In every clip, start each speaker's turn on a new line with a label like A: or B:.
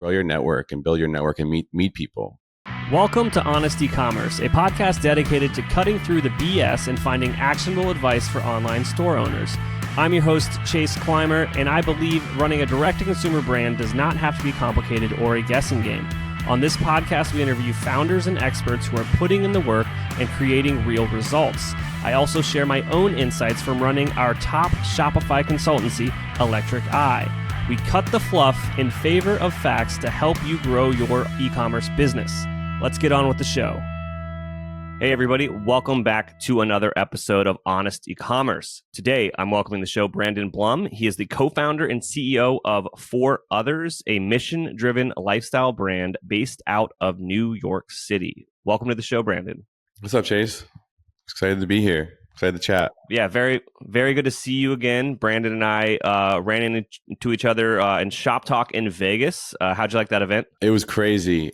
A: grow your network and build your network and meet people.
B: Welcome to Honest Ecommerce, a podcast dedicated to cutting through the BS and finding actionable advice for online store owners. I'm your host, Chase Clymer, and I believe running a direct-to-consumer brand does not have to be complicated or a guessing game. On this podcast, we interview founders and experts who are putting in the work and creating real results. I also share my own insights from running our top Shopify consultancy, Electric Eye. We cut the fluff in favor of facts to help you grow your e-commerce business. Let's get on with the show. Hey everybody, welcome back to another episode of Honest Ecommerce. Today, I'm welcoming the show Brandon Blum. He is the co-founder and CEO of For Others, a mission-driven lifestyle brand based out of New York City. Welcome to the show, Brandon.
A: What's up, Chase? Excited to be here. Excited to chat.
B: Yeah, very, very good to see you again. Brandon and I ran into each other in Shop Talk in Vegas. How'd you like that event?
A: It was crazy.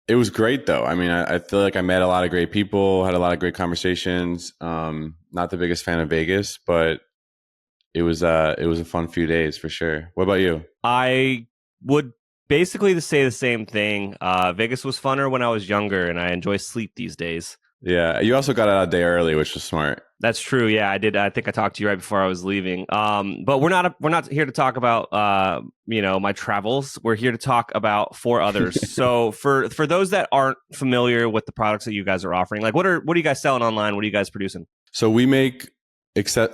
A: It was great, though. I mean, I feel like I met a lot of great people, had a lot of great conversations. Not the biggest fan of Vegas, but it was a fun few days for sure. What about you?
B: I would basically say the same thing. Vegas was funner when I was younger, and I enjoy sleep these days.
A: Yeah, you also got out a day early, which was smart.
B: That's true. Yeah, I did. I think I talked to you right before I was leaving. But we're not here to talk about my travels. We're here to talk about For Others. So for those that aren't familiar with the products that you guys are offering, like what are you guys selling online? What are you guys producing?
A: So we make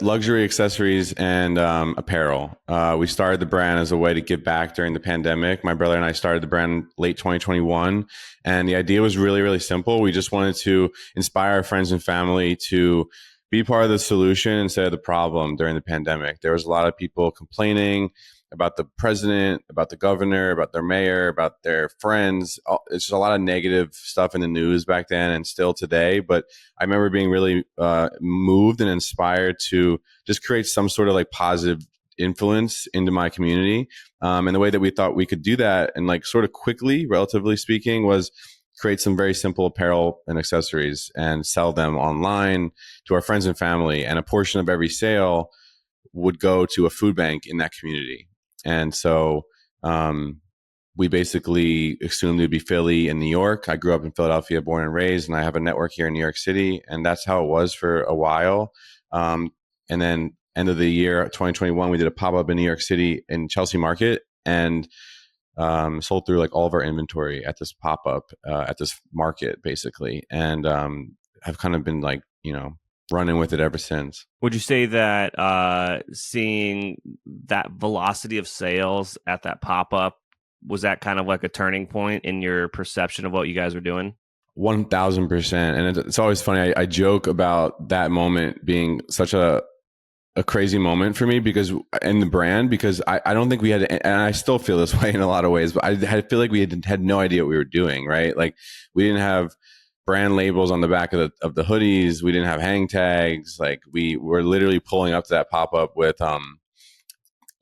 A: luxury accessories and apparel. We started the brand as a way to give back during the pandemic. My brother and I started the brand late 2021. And the idea was really, really simple. We just wanted to inspire our friends and family to be part of the solution instead of the problem during the pandemic. There was a lot of people complaining about the president, about the governor, about their mayor, about their friends. It's just a lot of negative stuff in the news back then and still today. But I remember being really moved and inspired to just create some sort of like positive influence into my community. And the way that we thought we could do that and like sort of quickly, relatively speaking, was create some very simple apparel and accessories and sell them online to our friends and family. And a portion of every sale would go to a food bank in that community. And so we basically assumed it would be Philly and New York. I grew up in Philadelphia, born and raised, and I have a network here in New York City. And that's how it was for a while. And then end of the year, 2021, we did a pop-up in New York City in Chelsea Market and sold through like all of our inventory at this pop-up, at this market, basically. And have kind of been like, running with it ever since.
B: Would you say that seeing that velocity of sales at that pop-up, was that kind of like a turning point in your perception of what you guys were doing?
A: 1000%. And it's always funny. I joke about that moment being such a crazy moment for me because in the brand, because I don't think we had, and I still feel this way in a lot of ways, but I feel like we had no idea what we were doing, right? Like we didn't have brand labels on the back of the hoodies. We didn't have hang tags. Like we were literally pulling up to that pop-up with, I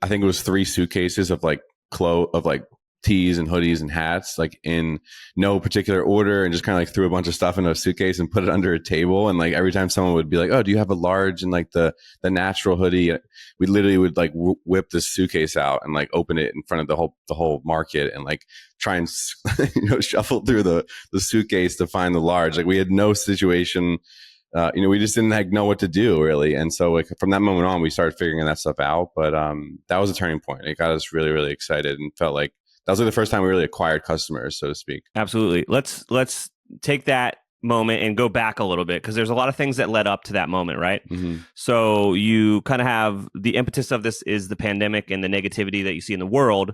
A: think it was 3 suitcases of like tees and hoodies and hats, like in no particular order, and just kind of like threw a bunch of stuff in a suitcase and put it under a table. And like every time someone would be like, "Oh, do you have a large and like the natural hoodie?" We literally would like whip this suitcase out and like open it in front of the whole market and like try and shuffle through the suitcase to find the large. Like we had no situation. We just didn't like know what to do really. And so like from that moment on, we started figuring that stuff out. But that was a turning point. It got us really, really excited and felt like that was like the first time we really acquired customers, so to speak.
B: Absolutely. Let's take that moment and go back a little bit because there's a lot of things that led up to that moment, right?
A: Mm-hmm.
B: So you kind of have the impetus of this is the pandemic and the negativity that you see in the world.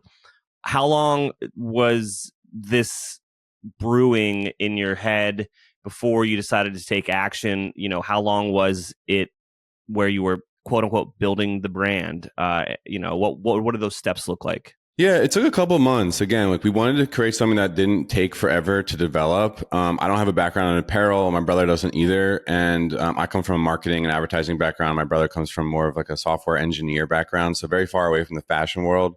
B: How long was this brewing in your head before you decided to take action? How long was it where you were quote unquote building the brand? What do those steps look like?
A: Yeah, it took a couple months. Again, like we wanted to create something that didn't take forever to develop. I don't have a background in apparel. My brother doesn't either. And I come from a marketing and advertising background. My brother comes from more of like a software engineer background. So very far away from the fashion world.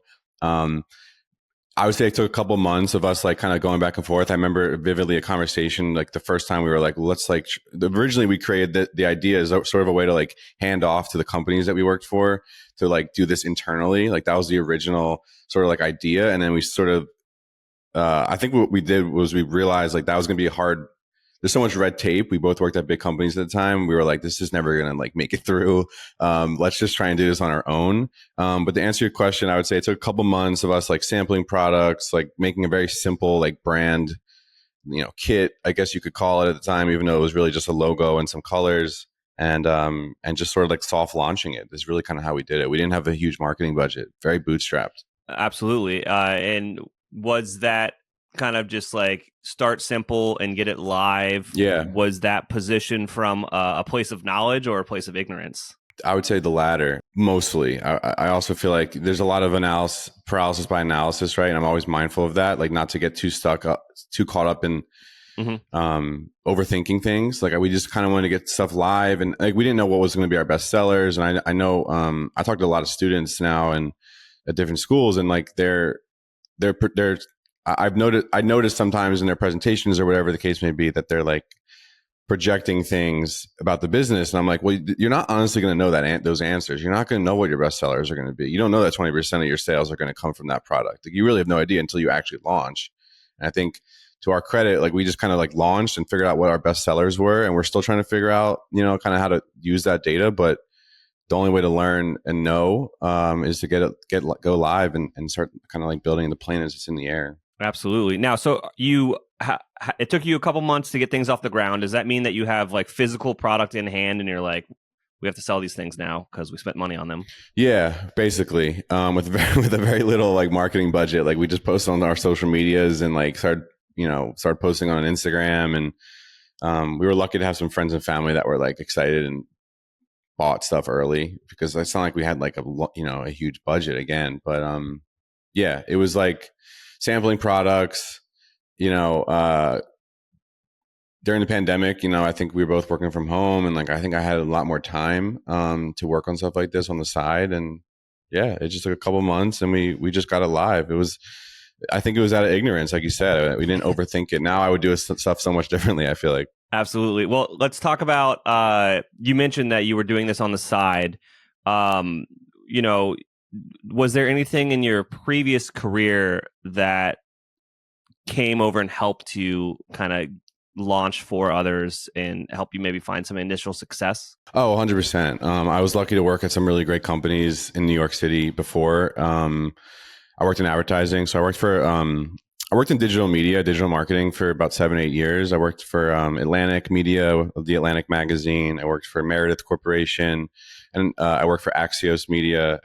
A: I would say it took a couple months of us like kind of going back and forth. I remember vividly a conversation like the first time we were like, let's like, originally we created the idea as sort of a way to like hand off to the companies that we worked for to like do this internally. Like that was the original sort of like idea. And then we sort of I think what we did was we realized like that was going to be hard. There's so much red tape. We both worked at big companies at the time. We were like, this is never going to like make it through. Let's just try and do this on our own. But to answer your question, I would say it took a couple months of us like sampling products, like making a very simple like brand, kit, I guess you could call it at the time, even though it was really just a logo and some colors, and just sort of like soft launching it. Is really kind of how we did it. We didn't have a huge marketing budget, very bootstrapped.
B: Absolutely. And was that kind of just like start simple and get it live?
A: Yeah.
B: Was that position from a place of knowledge or a place of ignorance?
A: I would say the latter, mostly. I also feel like there's a lot of paralysis by analysis, right? And I'm always mindful of that, like not to get too caught up in overthinking things. Like we just kind of wanted to get stuff live, and like we didn't know what was going to be our best sellers. And I know I talk to a lot of students now and at different schools, and like I noticed sometimes in their presentations or whatever the case may be that they're like projecting things about the business. And I'm like, well, you're not honestly going to know those answers. You're not going to know what your best sellers are going to be. You don't know that 20% of your sales are going to come from that product. Like, you really have no idea until you actually launch. And I think to our credit, like we just kind of like launched and figured out what our best sellers were. And we're still trying to figure out, kind of how to use that data. But the only way to learn and know is to go live and start kind of like building the plane as it's in the air.
B: Absolutely. Now, so it took you a couple months to get things off the ground. Does that mean that you have like physical product in hand and you're like, we have to sell these things now because we spent money on them?
A: Yeah, basically, with a very little like marketing budget. Like we just posted on our social medias and like started posting on Instagram, and we were lucky to have some friends and family that were like excited and bought stuff early, because it's not like we had like a huge budget again. But yeah, it was like sampling products, during the pandemic. I think we were both working from home, and like I think I had a lot more time to work on stuff like this on the side. And yeah, it just took a couple months, and we just got it live. I think it was out of ignorance, like you said. We didn't overthink it. Now I would do stuff so much differently, I feel like.
B: Absolutely. Well, let's talk about, you mentioned that you were doing this on the side. Was there anything in your previous career that came over and helped you kind of launch for others and help you maybe find some initial success?
A: Oh, 100%. I was lucky to work at some really great companies in New York City before. I worked in advertising. So I worked in digital media, digital marketing for about 7-8 years. I worked for Atlantic Media, the Atlantic magazine. I worked for Meredith Corporation, and I worked for Axios Media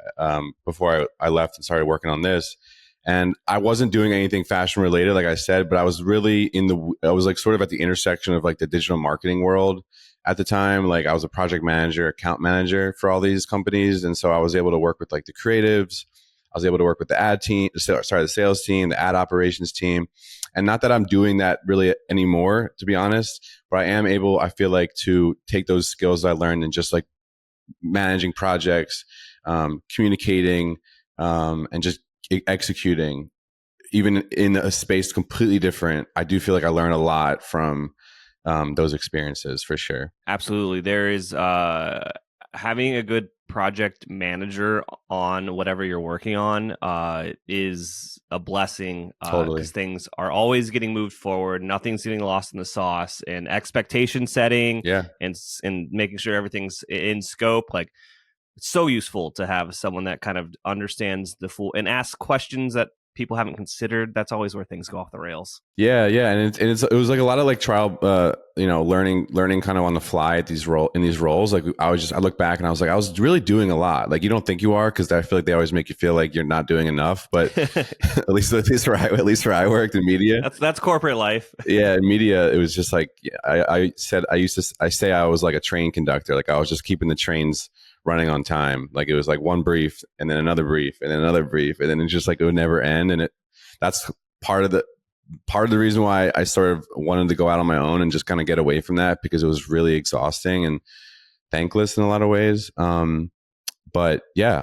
A: before I left and started working on this. And I wasn't doing anything fashion related, like I said, but I was really I was like sort of at the intersection of like the digital marketing world at the time. Like I was a project manager, account manager for all these companies. And so I was able to work with like the creatives. I was able to work with the sales team, the ad operations team. And not that I'm doing that really anymore, to be honest, but I am able, I feel like, to take those skills I learned in just like managing projects, communicating, and just executing, even in a space completely different. I do feel like I learned a lot from those experiences, for sure.
B: Absolutely. There is having a good project manager on whatever you're working on is a blessing,
A: Totally.
B: because things are always getting moved forward. Nothing's getting lost in the sauce, and expectation setting, and making sure everything's in scope. Like, it's so useful to have someone that kind of understands the full and asks questions that people haven't considered. That's always where things go off the rails.
A: Yeah. And it was like a lot of like trial, learning kind of on the fly at in these roles. Like I look back and I was like, I was really doing a lot. Like, you don't think you are, because I feel like they always make you feel like you're not doing enough. But at least where I worked in media,
B: that's corporate life.
A: Yeah, in media, it was just like I say I was like a train conductor. Like I was just keeping the trains running on time. Like it was like one brief and then another brief and then another brief, and then it's just like it would never end. And that's part of the reason why I sort of wanted to go out on my own and just kind of get away from that, because it was really exhausting and thankless in a lot of ways. But yeah,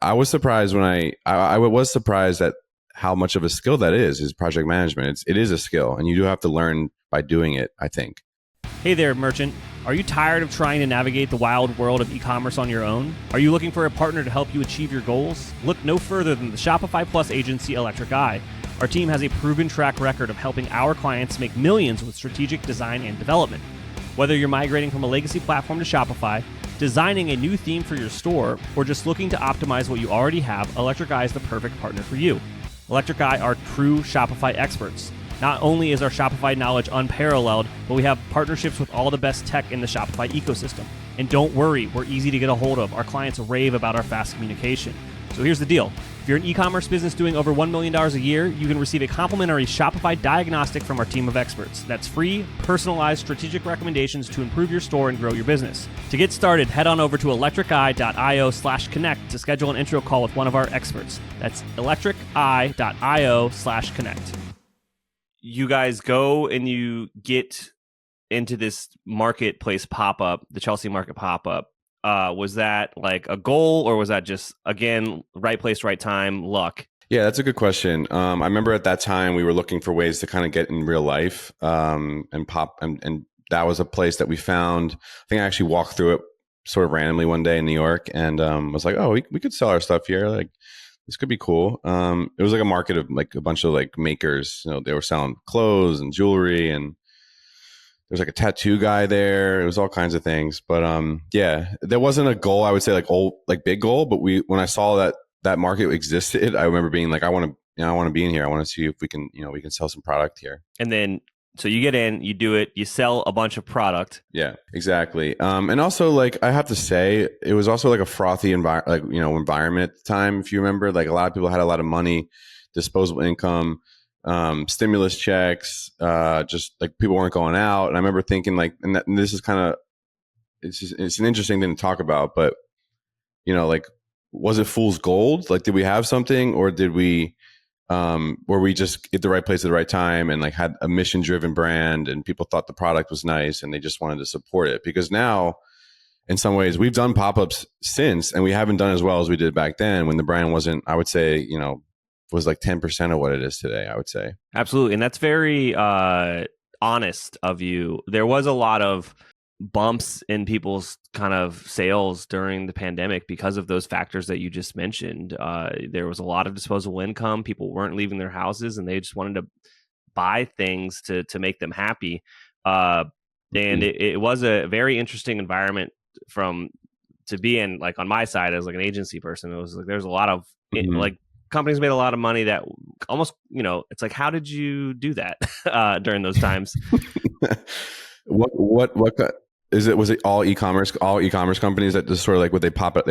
A: I was surprised when I was surprised at how much of a skill that is project management. It is a skill, and you do have to learn by doing it, I think.
B: Hey there, merchant. Are you tired of trying to navigate the wild world of e-commerce on your own? Are you looking for a partner to help you achieve your goals? Look no further than the Shopify Plus agency Electric Eye. Our team has a proven track record of helping our clients make millions with strategic design and development. Whether you're migrating from a legacy platform to Shopify, designing a new theme for your store, or just looking to optimize what you already have, Electric Eye is the perfect partner for you. Electric Eye are true Shopify experts. Not only is our Shopify knowledge unparalleled, but we have partnerships with all the best tech in the Shopify ecosystem. And don't worry, we're easy to get a hold of. Our clients rave about our fast communication. So here's the deal. If you're an e-commerce business doing over $1 million a year, you can receive a complimentary Shopify diagnostic from our team of experts. That's free, personalized, strategic recommendations to improve your store and grow your business. To get started, head on over to electriceye.io/connect to schedule an intro call with one of our experts. That's electriceye.io/connect. You guys go and you get into this marketplace pop-up, the Chelsea Market pop-up. Was that like a goal, or was that just, again, right place, right time, luck?
A: Yeah, that's a good question. I remember at that time we were looking for ways to kind of get in real life and that was a place that we found. I think I actually walked through it sort of randomly one day in New York and was like, oh, we could sell our stuff here. Like, this could be cool. It was like a market of like a bunch of like makers. You know, they were selling clothes and jewelry, and there's like a tattoo guy there. It was all kinds of things. But yeah, there wasn't a goal, I would say, like big goal. But when I saw that market existed, I remember being like, I want to be in here. I want to see if we can sell some product here.
B: And then, so you get in, you do it, you sell a bunch of product.
A: Yeah, exactly. And also, like, I have to say, it was also like a frothy environment at the time. If you remember, like, a lot of people had a lot of money, disposable income, stimulus checks, just like people weren't going out. And I remember thinking like, and this is kind of, it's an interesting thing to talk about, but like, was it fool's gold? Like, did we have something, or did we, were we just at the right place at the right time and like had a mission driven brand and people thought the product was nice and they just wanted to support it? Because now in some ways we've done pop-ups since, and we haven't done as well as we did back then when the brand wasn't, I would say, was like 10% of what it is today, I would say.
B: Absolutely. And that's very honest of you. There was a lot of bumps in people's kind of sales during the pandemic because of those factors that you just mentioned. There was a lot of disposable income. People weren't leaving their houses and they just wanted to buy things to make them happy. And it was a very interesting environment to be in, like on my side as like an agency person. It was like, there's a lot of like companies made a lot of money that almost, it's like, how did you do that during those times?
A: What is it? Was it all e-commerce companies that just sort of like, they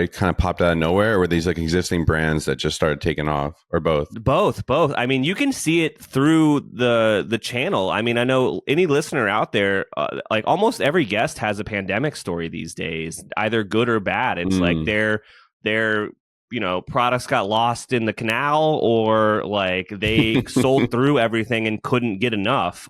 A: kind of popped out of nowhere, or were these like existing brands that just started taking off, or both?
B: Both. I mean, you can see it through the channel. I mean, I know any listener out there, like almost every guest has a pandemic story these days, either good or bad. It's like their products got lost in the canal, or like they sold through everything and couldn't get enough.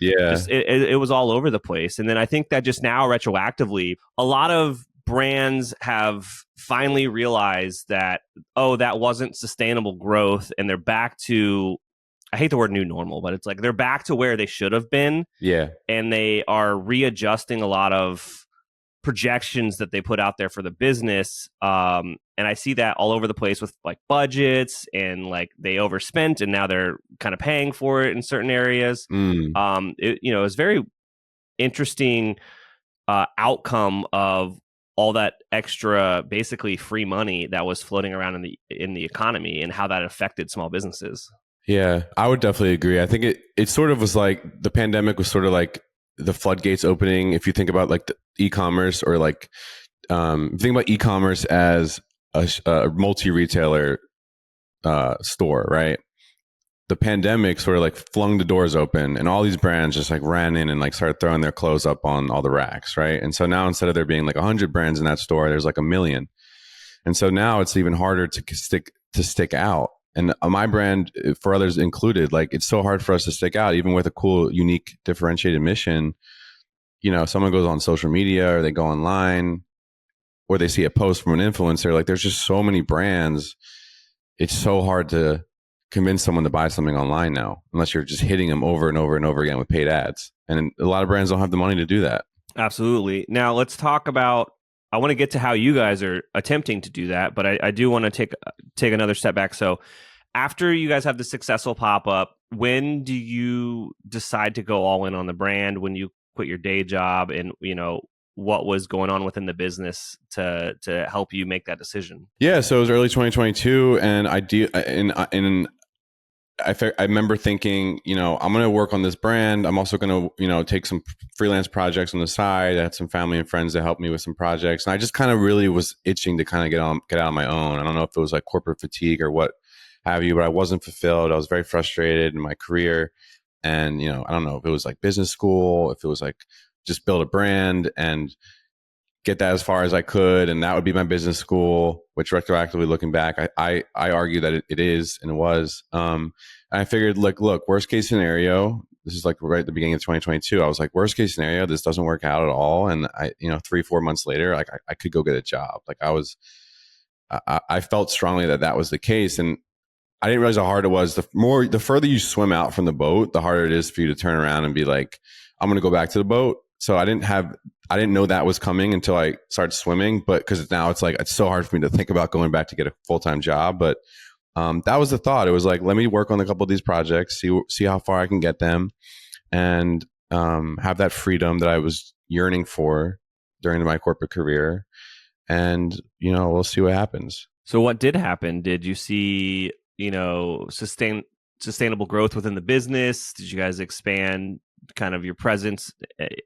B: It was all over the place. And then I think that just now retroactively, a lot of brands have finally realized that, that wasn't sustainable growth. And they're back to, I hate the word new normal, but it's like they're back to where they should have been.
A: Yeah.
B: And they are readjusting a lot of projections that they put out there for the business. And I see that all over the place with like budgets, and like they overspent and now they're kind of paying for it in certain areas. It's very interesting outcome of all that extra, basically free money that was floating around in the economy, and how that affected small businesses. Yeah,
A: I would definitely agree. I think it sort of was like the pandemic was sort of like the floodgates opening. If you think about like the e-commerce, or like think about e-commerce as a multi-retailer store, right? The pandemic sort of like flung the doors open, and all these brands just like ran in and like started throwing their clothes up on all the racks, right? And so now, instead of there being like 100 brands in that store, there's like 1 million. And so now it's even harder to stick out. And my brand, for others included, like it's so hard for us to stick out, even with a cool, unique, differentiated mission. Someone goes on social media, or they go online, or they see a post from an influencer. Like, there's just so many brands. It's so hard to convince someone to buy something online now, unless you're just hitting them over and over and over again with paid ads. And a lot of brands don't have the money to do that.
B: Absolutely. Now let's talk about. I want to get to how you guys are attempting to do that, but I do want to take another step back. So, after you guys have the successful pop up, when do you decide to go all in on the brand? When you quit your day job, and what was going on within the business to help you make that decision?
A: Yeah, so it was early 2022, and I remember thinking, I'm going to work on this brand. I'm also going to, take some freelance projects on the side. I had some family and friends that helped me with some projects, and I just kind of really was itching to kind of get out on my own. I don't know if it was like corporate fatigue or what have you, but I wasn't fulfilled. I was very frustrated in my career, and I don't know if it was like business school, if it was like just build a brand and get that as far as I could, and that would be my business school. Which retroactively looking back, I argue that it is and it was. And I figured, like, look, worst case scenario. This is like right at the beginning of 2022. I was like, worst case scenario, this doesn't work out at all, and 3-4 months later, like I could go get a job. Like I felt strongly that that was the case, and I didn't realize how hard it was. The further you swim out from the boat, the harder it is for you to turn around and be like, I'm going to go back to the boat. So I didn't know that was coming until I started swimming. But because now it's like, it's so hard for me to think about going back to get a full-time job. But that was the thought. It was like, let me work on a couple of these projects, see how far I can get them, and have that freedom that I was yearning for during my corporate career. And, we'll see what happens.
B: So what did happen? Did you see, sustainable growth within the business? Did you guys expand kind of your presence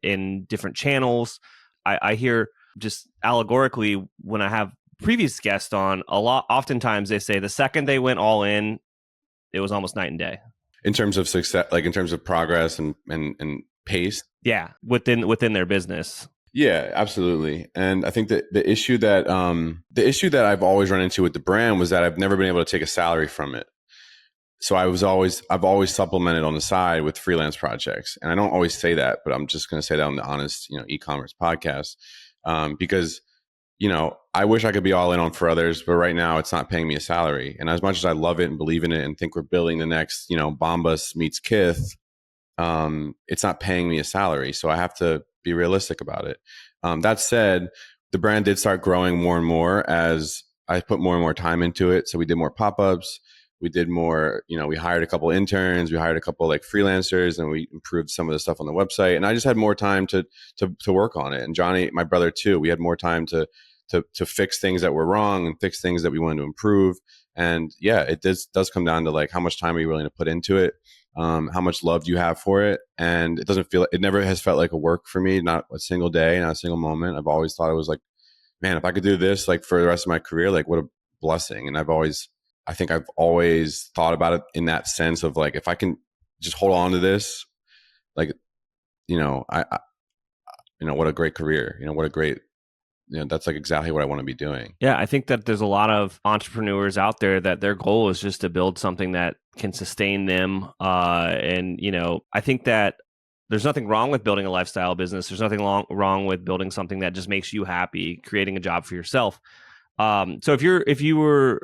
B: in different channels? I hear, just allegorically, when I have previous guests on, oftentimes they say the second they went all in, it was almost night and day.
A: In terms of success, like in terms of progress and pace.
B: Yeah, within their business.
A: Yeah, absolutely. And I think that the issue that I've always run into with the brand was that I've never been able to take a salary from it. So I've always supplemented on the side with freelance projects. And I don't always say that, but I'm just going to say that on the Honest, e-commerce podcast, because, I wish I could be all in on for others, but right now it's not paying me a salary. And as much as I love it and believe in it and think we're building the next, Bombas meets Kith, it's not paying me a salary. So I have to be realistic about it. That said, the brand did start growing more and more as I put more and more time into it. So we did more pop-ups. We did more, we hired a couple interns, we hired a couple like freelancers, and we improved some of the stuff on the website. And I just had more time to work on it. And Johnny, my brother too, we had more time to fix things that were wrong and fix things that we wanted to improve. And yeah, it does come down to like, how much time are you willing to put into it? How much love do you have for it? And it never has felt like a work for me, not a single day, not a single moment. I've always thought it was like, man, if I could do this like for the rest of my career, like what a blessing. And I think I've always thought about it in that sense of like, if I can just hold on to this, like, what a great career, what a great, that's like exactly what I want to be doing.
B: Yeah, I think that there's a lot of entrepreneurs out there that their goal is just to build something that can sustain them. And, I think that there's nothing wrong with building a lifestyle business. There's nothing wrong with building something that just makes you happy, creating a job for yourself. So if you were,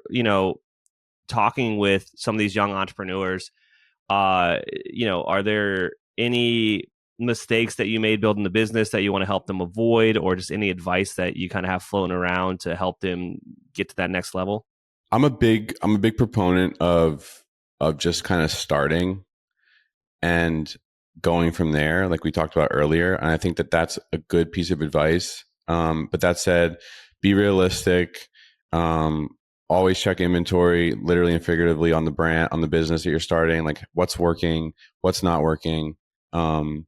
B: talking with some of these young entrepreneurs, are there any mistakes that you made building the business that you want to help them avoid, or just any advice that you kind of have floating around to help them get to that next level?
A: I'm a big proponent of just kind of starting and going from there, like we talked about earlier. And I think that that's a good piece of advice. But that said, be realistic. Always check inventory, literally and figuratively, on the brand, on the business that you're starting, like what's working, what's not working, and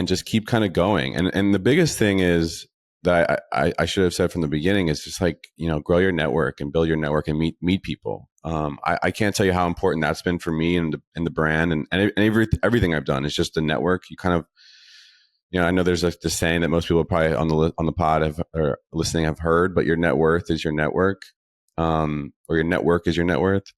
A: just keep kind of going. And the biggest thing is that I should have said from the beginning is just like, grow your network and build your network and meet people. I can't tell you how important that's been for me and the brand and everything I've done. Is just the network. You kind of, I know there's the saying that most people probably on the pod or listening have heard, but your net worth is your network. Or your network is your net worth.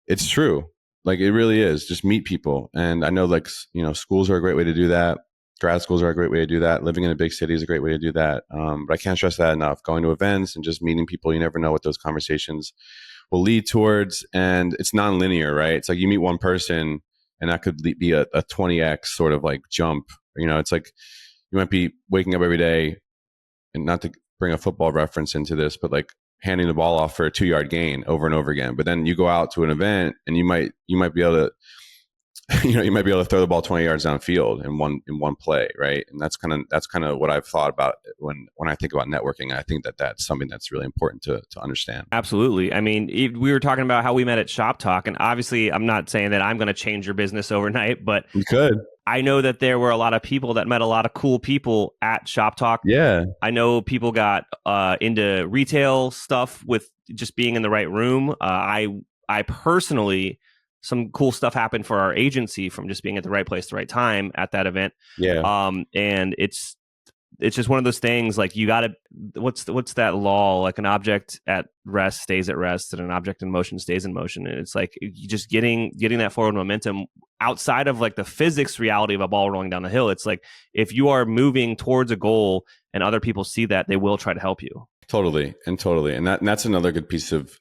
A: It's true. Like it really is. Just meet people. And I know like, schools are a great way to do that. Grad schools are a great way to do that. Living in a big city is a great way to do that. But I can't stress that enough. Going to events and just meeting people, you never know what those conversations will lead towards. And it's non-linear, right? It's like you meet one person and that could be a 20x sort of like jump. It's like you might be waking up every day, and not to bring a football reference into this, but like handing the ball off for a 2-yard gain over and over again. But then you go out to an event and you might be able to, you might be able to throw the ball 20 yards downfield in one play, right? And that's kind of what I've thought about when I think about networking. I think that's something that's really important to understand.
B: Absolutely. I mean, we were talking about how we met at Shop Talk, and obviously, I'm not saying that I'm going to change your business overnight, but
A: You could.
B: I know that there were a lot of people that met a lot of cool people at Shop Talk.
A: Yeah.
B: I know people got into retail stuff with just being in the right room. I personally, some cool stuff happened for our agency from just being at the right place, the right time at that event.
A: Yeah.
B: And it's just one of those things, like, you got to, what's that law? Like, an object at rest stays at rest, and an object in motion stays in motion. And it's like, you just getting that forward momentum outside of like the physics reality of a ball rolling down the hill. It's like, if you are moving towards a goal and other people see that, they will try to help you.
A: Totally. And that's another good piece is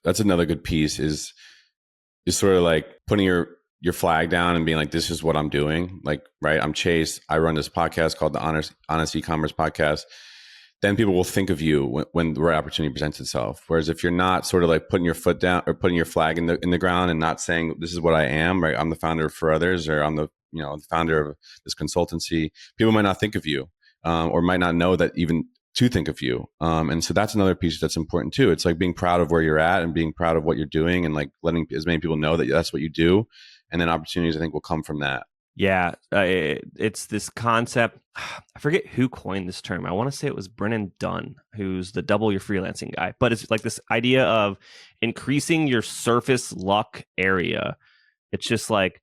A: sort of like putting your flag down and being like, this is what I'm doing. Like, right, I'm Chase. I run this podcast called the Honest Ecommerce Podcast. Then people will think of you when the right opportunity presents itself. Whereas if you're not sort of like putting your foot down or putting your flag in the ground and not saying, this is what I am, right? I'm the founder of For Others, or I'm the founder of this consultancy. People might not think of you, or might not know that even to think of you. And so that's another piece that's important too. It's like being proud of where you're at and being proud of what you're doing, and like letting as many people know that that's what you do. And then opportunities, I think, will come from that.
B: Yeah. It's this concept. I forget who coined this term. I want to say it was Brennan Dunn, who's the double your freelancing guy. But it's like this idea of increasing your surface luck area. It's just like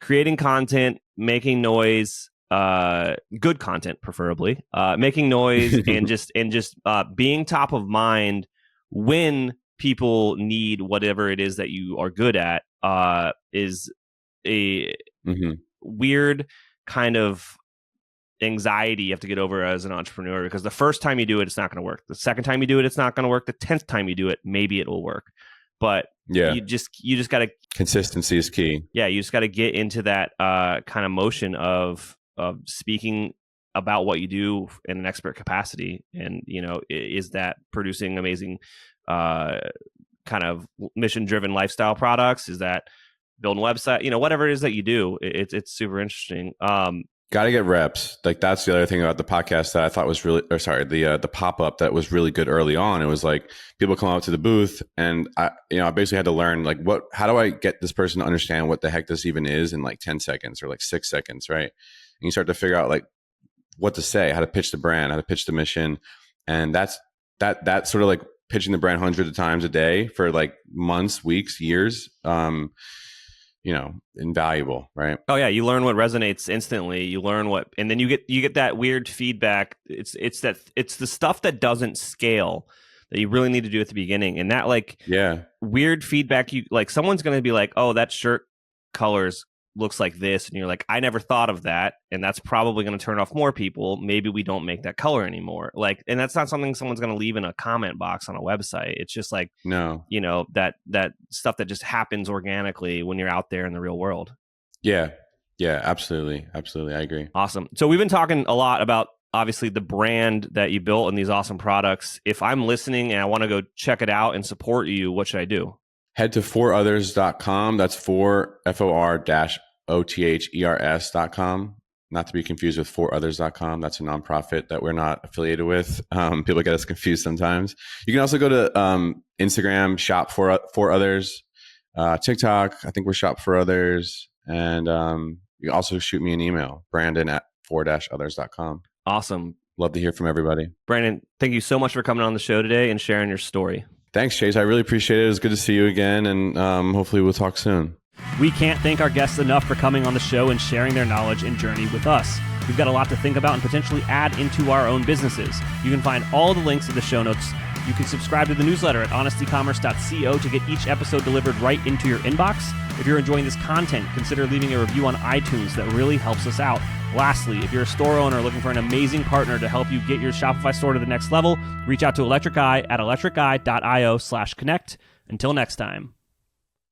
B: creating content, making noise, good content, preferably, making noise, and just being top of mind when people need whatever it is that you are good at, is a weird kind of anxiety you have to get over as an entrepreneur, because the first time you do it, it's not going to work. The second time you do it, it's not going to work. The 10th time you do it, maybe it will work. But
A: yeah,
B: you just got to,
A: consistency is key.
B: Yeah, you just got to get into that kind of motion of speaking about what you do in an expert capacity. And, is that producing amazing kind of mission-driven lifestyle products? Is that building a website? Whatever it is that you do, it's super interesting.
A: Got to get reps. Like, that's the other thing about the podcast that I thought was really, the pop-up that was really good early on. It was like, people come up to the booth, and I basically had to learn, like, how do I get this person to understand what the heck this even is in like 10 seconds or like 6 seconds, right? And you start to figure out like what to say, how to pitch the brand, how to pitch the mission. And that's sort of like pitching the brand hundreds of times a day for like months, weeks, years. Invaluable, right?
B: Oh yeah, you learn what resonates instantly. You learn and then you get that weird feedback. It's the stuff that doesn't scale that you really need to do at the beginning, and that weird feedback. You like, someone's going to be like, "Oh, that shirt colors looks like this," and you're like, "I never thought of that," and that's probably going to turn off more people. Maybe we don't make that color anymore. Like, and that's not something someone's going to leave in a comment box on a website. It's just like,
A: no,
B: that stuff that just happens organically when you're out there in the real world.
A: Yeah, absolutely, I agree.
B: Awesome. So we've been talking a lot about, obviously, the brand that you built and these awesome products. If I'm listening and I want to go check it out and support you, what should I do?
A: Head to forothers.com. That's FOR-OTHERS.com. Not to be confused with forothers.com. That's a nonprofit that we're not affiliated with. People get us confused sometimes. You can also go to Instagram, shop for others, TikTok, I think we're Shop for Others. And you can also shoot me an email, brandon@for-others.com.
B: Awesome.
A: Love to hear from everybody.
B: Brandon, thank you so much for coming on the show today and sharing your story.
A: Thanks, Chase. I really appreciate it. It was good to see you again, and hopefully we'll talk soon.
B: We can't thank our guests enough for coming on the show and sharing their knowledge and journey with us. We've got a lot to think about and potentially add into our own businesses. You can find all the links in the show notes. You can subscribe to the newsletter at honestecommerce.co to get each episode delivered right into your inbox. If you're enjoying this content, consider leaving a review on iTunes. That really helps us out. Lastly, if you're a store owner looking for an amazing partner to help you get your Shopify store to the next level, reach out to Electric Eye at electriceye.io/connect. Until next time.